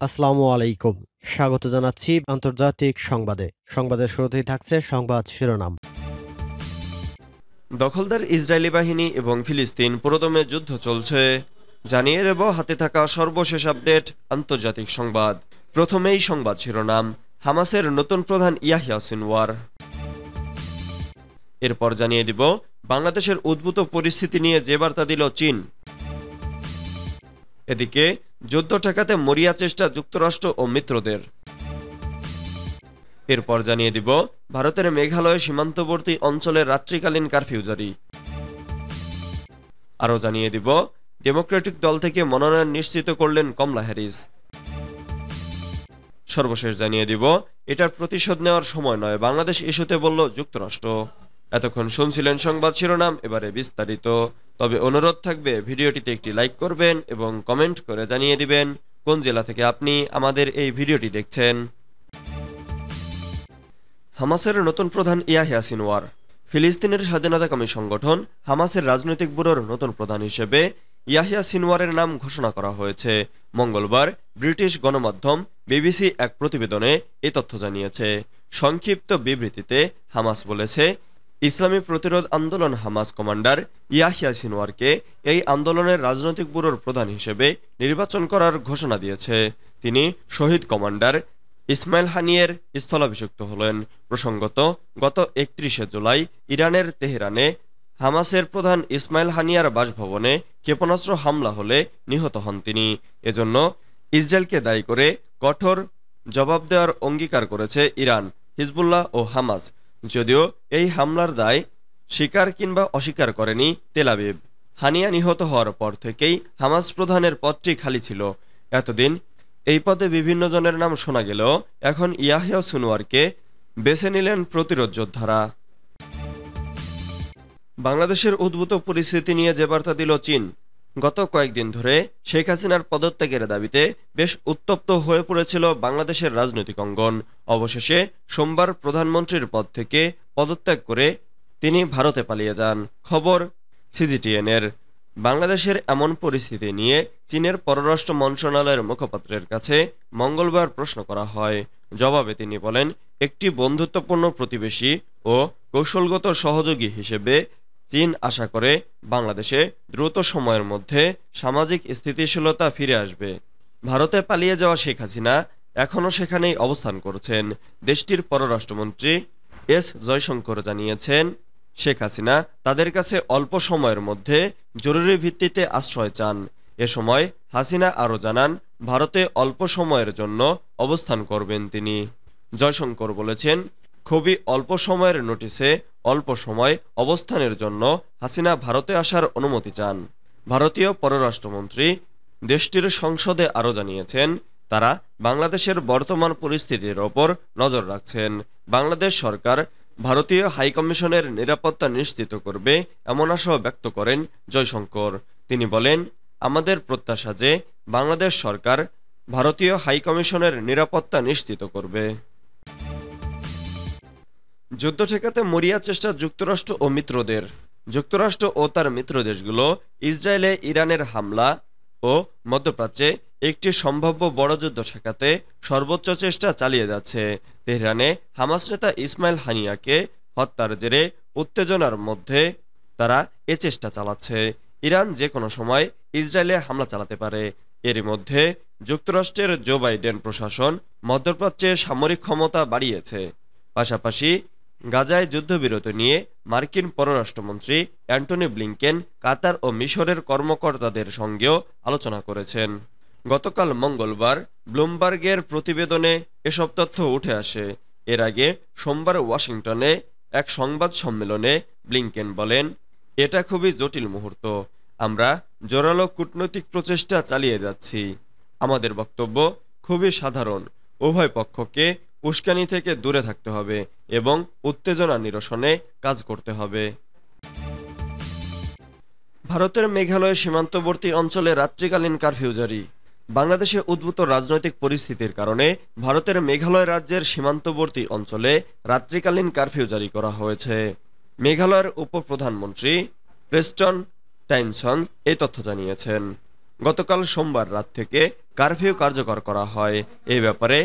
আসসালামু আলাইকুম। স্বাগত জানাচ্ছি আন্তর্জাতিক সংবাদে। সংবাদের শুরুতেই থাকছে সংবাদ শিরোনাম। দখলদার ইসরায়েলি বাহিনী এবং ফিলিস্তিন পুরোদমে যুদ্ধ চলছে, জানিয়ে দেব হাতে থাকা সর্বশেষ আপডেট আন্তর্জাতিক সংবাদ। প্রথমেই সংবাদ শিরোনাম, হামাসের নতুন প্রধান ইয়াহিয়া সিনওয়ার। এরপর জানিয়ে দিব বাংলাদেশের উদ্ভূত পরিস্থিতি নিয়ে যে বার্তা দিল চীন। এদিকে যুদ্ধ ঠেকাতে মরিয়া চেষ্টা যুক্তরাষ্ট্র ও মিত্রদের। এরপর জানিয়ে দিব ভারতের মেঘালয় সীমান্তবর্তী অঞ্চলে রাত্রিকালীন কারফিউ জারি। আরও জানিয়ে দিব ডেমোক্রেটিক দল থেকে মনোনয়ন নিশ্চিত করলেন কমলা হ্যারিস। সর্বশেষ জানিয়ে দিব এটার প্রতিশোধ নেওয়ার সময় নয়, বাংলাদেশ ইস্যুতে বলল যুক্তরাষ্ট্র। এতক্ষণ শুনছিলেন সংবাদ শিরোনাম, এবারে বিস্তারিত। তবে অনুরোধ থাকবে ভিডিওটিতে একটি লাইক করবেন এবং কমেন্ট করে জানিয়ে দিবেন কোন জেলা থেকে আপনি আমাদের এই ভিডিওটি দেখছেন। হামাসের নতুন প্রধান ইয়াহিয়া সিনওয়ার। ফিলিস্তিনের স্বাধীনতাকামী সংগঠন হামাসের রাজনৈতিক ব্যুরোর নতুন প্রধান হিসেবে ইয়াহিয়া সিনওয়ারের নাম ঘোষণা করা হয়েছে। মঙ্গলবার ব্রিটিশ গণমাধ্যম বিবিসি এক প্রতিবেদনে এ তথ্য জানিয়েছে। সংক্ষিপ্ত বিবৃতিতে হামাস বলেছে, ইসলামী প্রতিরোধ আন্দোলন হামাস কমান্ডার ইয়াহিয়া সিনওয়ারকে এই আন্দোলনের রাজনৈতিক ব্যুরোর প্রধান হিসেবে নির্বাচন করার ঘোষণা দিয়েছে। তিনি শহীদ কমান্ডার ইসমাইল হানিয়ের স্থলাভিষিক্ত হলেন। প্রসঙ্গত, গত 31শে জুলাই ইরানের তেহরানে হামাসের প্রধান ইসমাইল হানিয়ার বাসভবনে ক্ষেপণাস্ত্র হামলা হলে নিহত হন তিনি। এজন্য ইসরায়েলকে দায়ী করে কঠোর জবাব দেওয়ার অঙ্গীকার করেছে ইরান, হিজবুল্লাহ ও হামাস। যদিও এই হামলার দায় স্বীকার কিংবা অস্বীকার করেনি তেল আবিব। হানিয়া নিহত হওয়ার পর থেকেই হামাস প্রধানের পদটি খালি ছিল। এতদিন এই পদে বিভিন্ন জনের নাম শোনা গেলেও এখন ইয়াহিয়া সিনওয়ারকে বেছে নিলেন প্রতিরোধ যোদ্ধারা। বাংলাদেশের উদ্ভূত পরিস্থিতি নিয়ে যে বার্তা দিল চীন। গত কয়েকদিন ধরে শেখ হাসিনার পদত্যাগের দাবিতে বেশ উত্তপ্ত হয়ে পড়েছিল বাংলাদেশের রাজনৈতিক অঙ্গন। অবশেষে সোমবার প্রধানমন্ত্রীর পদ থেকে পদত্যাগ করে তিনি ভারতে পালিয়ে যান। খবর সিজিটিএনের। বাংলাদেশের এমন পরিস্থিতি নিয়ে চীনের পররাষ্ট্র মন্ত্রণালয়ের মুখপাত্রের কাছে মঙ্গলবার প্রশ্ন করা হয়। জবাবে তিনি বলেন, একটি বন্ধুত্বপূর্ণ প্রতিবেশী ও কৌশলগত সহযোগী হিসেবে চীন আশা করে বাংলাদেশে দ্রুত সময়ের মধ্যে সামাজিক স্থিতিশীলতা ফিরে আসবে। ভারতে পালিয়ে যাওয়া শেখ হাসিনা এখনও সেখানেই অবস্থান করছেন। দেশটির পররাষ্ট্রমন্ত্রী এস জয়শঙ্কর জানিয়েছেন, শেখ হাসিনা তাদের কাছে অল্প সময়ের মধ্যে জরুরি ভিত্তিতে আশ্রয় চান। এ সময় হাসিনা আরও জানান, ভারতে অল্প সময়ের জন্য অবস্থান করবেন তিনি। জয়শঙ্কর বলেছেন, খুবই অল্প সময়ের নোটিশে অল্প সময় অবস্থানের জন্য হাসিনা ভারতে আসার অনুমতি চান। ভারতীয় পররাষ্ট্রমন্ত্রী দেশটির সংসদে আরও জানিয়েছেন, তারা বাংলাদেশের বর্তমান পরিস্থিতির ওপর নজর রাখছেন। বাংলাদেশ সরকার ভারতীয় হাইকমিশনের নিরাপত্তা নিশ্চিত করবে এমন আশা ব্যক্ত করেন জয়শঙ্কর। তিনি বলেন, আমাদের প্রত্যাশা যে বাংলাদেশ সরকার ভারতীয় হাইকমিশনের নিরাপত্তা নিশ্চিত করবে। যুদ্ধ ঠেকাতে মরিয়া চেষ্টা যুক্তরাষ্ট্র ও মিত্রদের। যুক্তরাষ্ট্র ও তার মিত্র দেশগুলো ইসরায়েলে ইরানের হামলা ও মধ্যপ্রাচ্যে একটি সম্ভাব্য বড় যুদ্ধ ঠেকাতে সর্বোচ্চ চেষ্টা চালিয়ে যাচ্ছে। তেহরানে হামাস নেতা ইসমাইল হানিয়াকে হত্যার জেরে উত্তেজনার মধ্যে তারা এ চেষ্টা চালাচ্ছে। ইরান যে কোনো সময় ইসরায়েলে হামলা চালাতে পারে। এরই মধ্যে যুক্তরাষ্ট্রের জো বাইডেন প্রশাসন মধ্যপ্রাচ্যে সামরিক ক্ষমতা বাড়িয়েছে। পাশাপাশি গাজায় যুদ্ধবিরতি নিয়ে মার্কিন পররাষ্ট্রমন্ত্রী অ্যান্টনি ব্লিংকেন কাতার ও মিশরের কর্মকর্তাদের সঙ্গেও আলোচনা করেছেন। গতকাল মঙ্গলবার ব্লুমবার্গের প্রতিবেদনে এসব তথ্য উঠে আসে। এর আগে সোমবার ওয়াশিংটনে এক সংবাদ সম্মেলনে ব্লিংকেন বলেন, এটা খুবই জটিল মুহূর্ত। আমরা জোরালো কূটনৈতিক প্রচেষ্টা চালিয়ে যাচ্ছি। আমাদের বক্তব্য খুবই সাধারণ, উভয় পক্ষকে উস্কানি থেকে দূরে থাকতে হবে এবং উত্তেজনা নিরসনে কাজ করতে হবে। ভারতের মেঘালয় সীমান্তবর্তী অঞ্চলে রাত্রিকালীন কারফিউ জারি। বাংলাদেশে উদ্ভূত রাজনৈতিক পরিস্থিতির কারণে ভারতের মেঘালয় রাজ্যের সীমান্তবর্তী অঞ্চলে রাত্রিকালীন কারফিউ জারি করা হয়েছে। মেঘালয়ের উপপ্রধানমন্ত্রী প্রেস্টন টাইনসং এই তথ্য জানিয়েছেন। গতকাল সোমবার রাত থেকে কারফিউ কার্যকর করা হয়। এই ব্যাপারে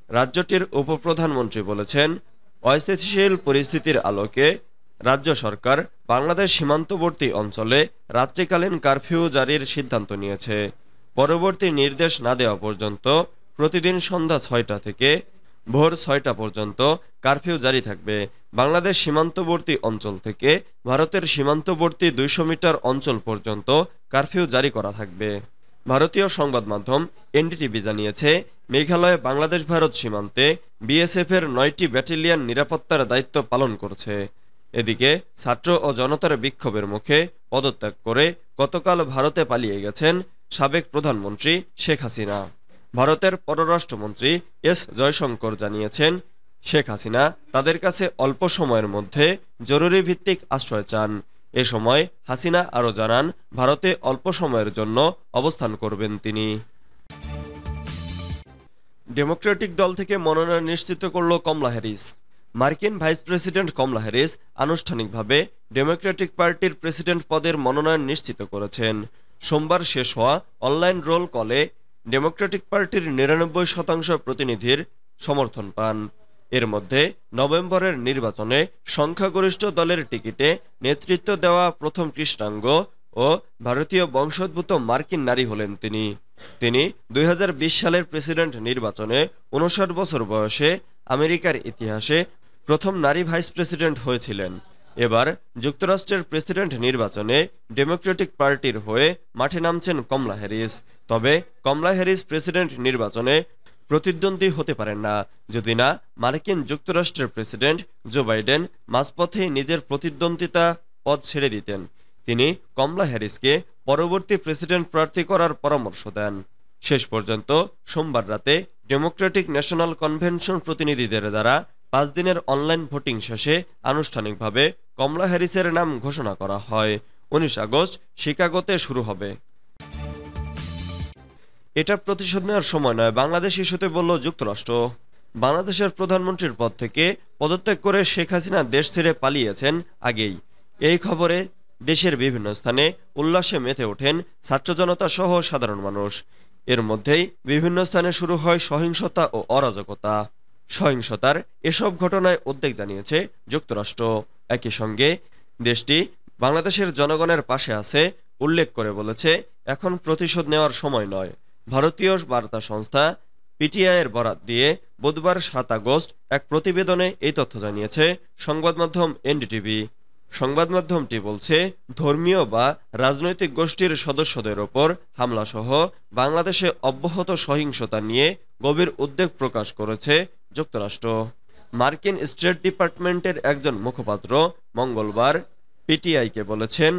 রাজ্যটির উপপ্রধানমন্ত্রী বলেছেন, অস্থিতিশীল পরিস্থিতির আলোকে রাজ্য সরকার বাংলাদেশ সীমান্তবর্তী অঞ্চলে রাত্রিকালীন কারফিউ জারির সিদ্ধান্ত নিয়েছে। পরবর্তী নির্দেশ না দেওয়া পর্যন্ত প্রতিদিন সন্ধ্যা ৬টা থেকে ভোর ৬টা পর্যন্ত কারফিউ জারি থাকবে। বাংলাদেশ সীমান্তবর্তী অঞ্চল থেকে ভারতের সীমান্তবর্তী ২০০ মিটার অঞ্চল পর্যন্ত কারফিউ জারি করা থাকবে। ভারতীয় সংবাদ মাধ্যম এনডিটিভি জানিয়েছে, মেঘালয়ে বাংলাদেশ ভারত সীমান্তে বিএসএফের ৯টি ব্যাটালিয়ন নিরাপত্তার দায়িত্ব পালন করছে। এদিকে ছাত্র ও জনতার বিক্ষোভের মুখে পদত্যাগ করে গতকাল ভারতে পালিয়ে গেছেন সাবেক প্রধানমন্ত্রী শেখ হাসিনা। ভারতের পররাষ্ট্রমন্ত্রী এস জয়শঙ্কর জানিয়েছেন, শেখ হাসিনা তাদের কাছে অল্প সময়ের মধ্যে জরুরি ভিত্তিক আশ্রয় চান। এ সময় হাসিনা আরও জানান, ভারতে অল্প সময়ের জন্য অবস্থান করবেন তিনি। ডেমোক্রেটিক দল থেকে মনোনয়ন নিশ্চিত করল কমলা হ্যারিস। মার্কিন ভাইস প্রেসিডেন্ট কমলা হ্যারিস আনুষ্ঠানিকভাবে ডেমোক্রেটিক পার্টির প্রেসিডেন্ট পদের মনোনয়ন নিশ্চিত করেছেন। সোমবার শেষ হওয়া অনলাইন রোল কলে ডেমোক্রেটিক পার্টির ৯৯% প্রতিনিধির সমর্থন পান। এর মধ্যে নভেম্বরের নির্বাচনে সংখ্যাগরিষ্ঠ দলের টিকিটে নেতৃত্ব দেওয়া প্রথম কৃষ্ণাঙ্গ ও ভারতীয় বংশোদ্ভূত মার্কিন নারী হলেন তিনি ২০২০ সালের প্রেসিডেন্ট নির্বাচনে ৫৯ বছর বয়সে আমেরিকার ইতিহাসে প্রথম নারী ভাইস প্রেসিডেন্ট হয়েছিলেন। এবার যুক্তরাষ্ট্রের প্রেসিডেন্ট নির্বাচনে ডেমোক্রেটিক পার্টির হয়ে মাঠে নামছেন কমলা হ্যারিস। তবে কমলা হ্যারিস প্রেসিডেন্ট নির্বাচনে প্রতিদ্বন্দ্বী হতে পারেন না, যদি না মার্কিন যুক্তরাষ্ট্রের প্রেসিডেন্ট জো বাইডেন মাঝপথেই নিজের প্রতিদ্বন্দ্বিতা পদ ছেড়ে দিতেন। তিনি কমলা হ্যারিসকে পরবর্তী প্রেসিডেন্ট প্রার্থী করার পরামর্শ দেন। শেষ পর্যন্ত সোমবার রাতে ডেমোক্রেটিক ন্যাশনাল কনভেনশন প্রতিনিধিদের দ্বারা ৫ দিনের অনলাইন ভোটিং শেষে আনুষ্ঠানিকভাবে কমলা হ্যারিসের নাম ঘোষণা করা হয়। ১৯ আগস্ট শিকাগোতে শুরু হবে। এটা প্রতিশোধ নেওয়ার সময় নয়, বাংলাদেশ ইস্যুতে বলল যুক্তরাষ্ট্র। বাংলাদেশের প্রধানমন্ত্রীর পদ থেকে পদত্যাগ করে শেখ হাসিনা দেশ ছেড়ে পালিয়েছেন আগেই। এই খবরে দেশের বিভিন্ন স্থানে উল্লাসে মেতে ওঠেন ছাত্র জনতা সহ সাধারণ মানুষ। এর মধ্যেই বিভিন্ন স্থানে শুরু হয় সহিংসতা ও অরাজকতা। সহিংসতার এসব ঘটনায় উদ্বেগ জানিয়েছে যুক্তরাষ্ট্র। একই সঙ্গে দেশটি বাংলাদেশের জনগণের পাশে আছে উল্লেখ করে বলেছে, এখন প্রতিশোধ নেওয়ার সময় নয়। ভারতীয় বার্তা সংস্থা পিটিআইয়ের বরাত দিয়ে বুধবার ৭ আগস্ট এক প্রতিবেদনে এই তথ্য জানিয়েছে সংবাদ মাধ্যম এনডিটিভি। সংবাদ মাধ্যমটি বলছে, ধর্মীয় বা রাজনৈতিক গোষ্ঠীর সদস্যদের ওপর হামলাসহ বাংলাদেশে অব্যাহত সহিংসতা নিয়ে গভীর উদ্বেগ প্রকাশ করেছে যুক্তরাষ্ট্র। মার্কিন স্টেট ডিপার্টমেন্টের একজন মুখপাত্র মঙ্গলবার পিটিআইকে বলেছেন,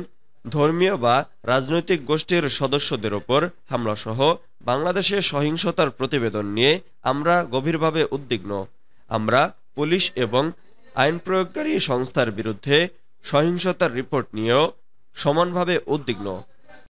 ধর্মীয় বা রাজনৈতিক গোষ্ঠীর সদস্যদের ওপর হামলাসহ বাংলাদেশে সহিংসতার প্রতিবেদন নিয়ে আমরা গভীরভাবে উদ্বিগ্ন। আমরা পুলিশ এবং আইন প্রয়োগকারী সংস্থার বিরুদ্ধে সহিংসতার রিপোর্ট নিয়েও সমানভাবে উদ্বিগ্ন।